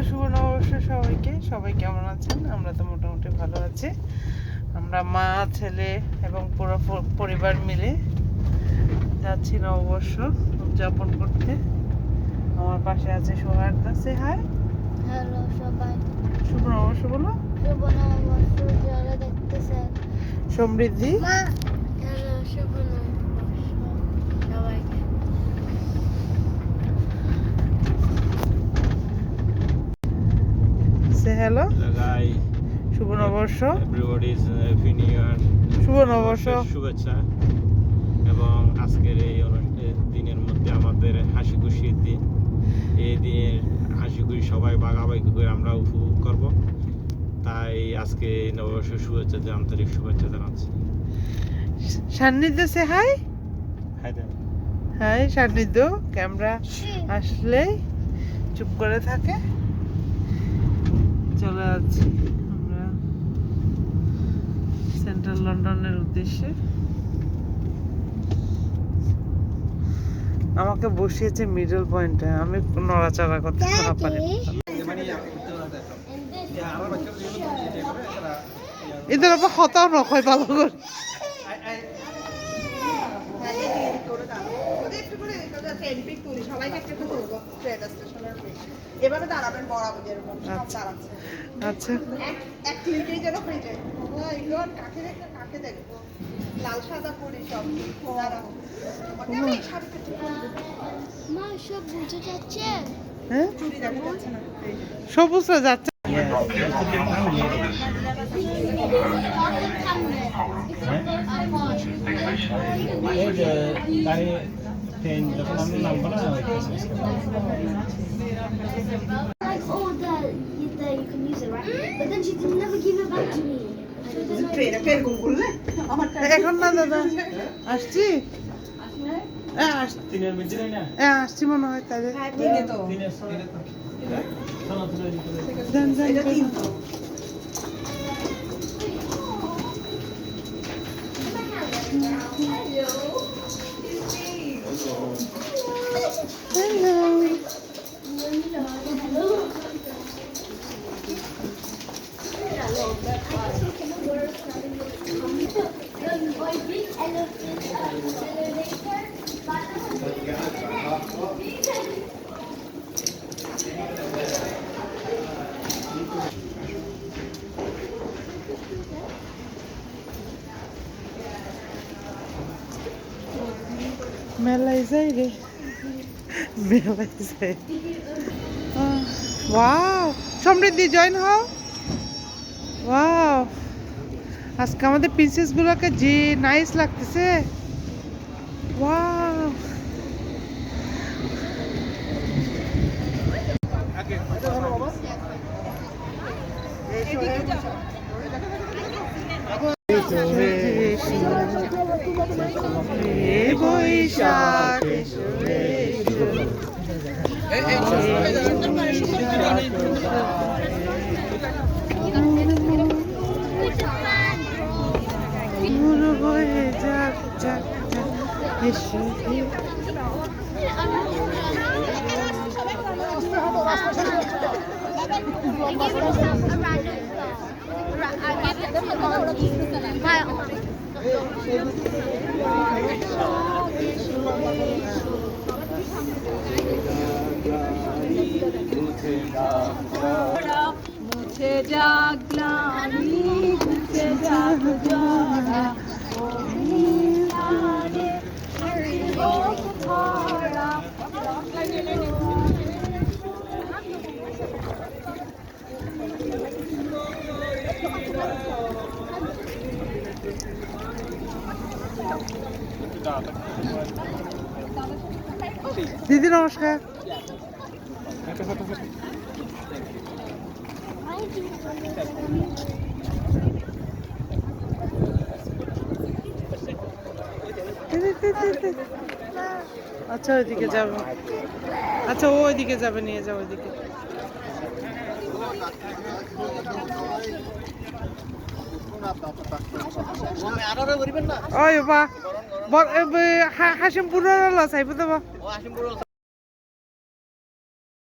শুভ নববর্ষ সবাইকে। সবাই কেমন আছেন? আমরা তো মোটামুটি ভালো আছি। আমরা মা, ছেলে এবং পুরো পরিবার মিলে যাচ্ছি নববর্ষ উদযাপন করতে। আমার পাশে আছে সোহার্দা। সে হাই। হ্যালো সবাই, শুভ নববর্ষ বলো। শুভ নববর্ষ যারা দেখতেছেন। সমৃদ্ধি। হ্যালো শুভ নববর্ষ সবাইকে। সে হ্যালো। লাগাই শুভ নববর্ষ। Everybody's happy new year. শুভ নববর্ষ। শুভেচ্ছা। এবং আজকের এই দিনের মধ্যে আমাদের হাসি খুশির দিন। এই দিনের হাসি খুশি সবাই ভাগাভাগি করে আমরা উপভোগ করব। তাই আজকে নববর্ষের শুভেচ্ছা, আন্তরিক শুভেচ্ছা জানাচ্ছি। সান্নিধ্য সে হাই। হাই দেন। হাই সান্নিধ্য। ক্যামেরা আসলেই চুপ করে থাকে। চলে যাচ্ছি আমরা সেন্ট্রাল লন্ডনের উদ্দেশ্যে। আমাকে বসিয়েছে মিডল পয়েন্টে, আমি নড়াচড়া করতে না পারি। এদের আবার হতাও নয় ভালো করে। এভাবে দাঁড়াবেন বরাবর যেরকম সব দাঁড়াচ্ছে। আচ্ছা এক ক্লিকেই যেন হয়ে যায়। এগুলো কাকে দেখে কাকে দেখবো, লাল সাদা পরি সব দাঁড়াবো। মা সব বুঝে যাচ্ছে। হ্যাঁ চুরি দেখা যাচ্ছে না। সবুজরা যাচ্ছে। Like oh that you can use it right, but then she can never give it back to me. ট্রেনে এরকম করলে আমার এখন না দাদা আসছি। আসছি মনে হয় তাদের। হ্যাঁ তিনে তো যান যান এটা তিন তো। মেলায় যাই রে, মেলায় যাই। ওয়াও সমৃদ্ধি জয়েন হও। ওয়াও আজকে আমাদের প্রিন্সেস গুলোকে যে নাইস লাগতেছে। ওয়াও বৈশাখ বয়ে যাক যাক যাক এসে। মুছে যাক গ্লানি, মুছে যাক জরা, দিদি নমস্কার। আচ্ছা ওইদিকে যাবে। আচ্ছা ও ওইদিকে যাবে, নিয়ে যাও ওইদিকে। ওই বা হাসিমপুর চাইবো দেবো।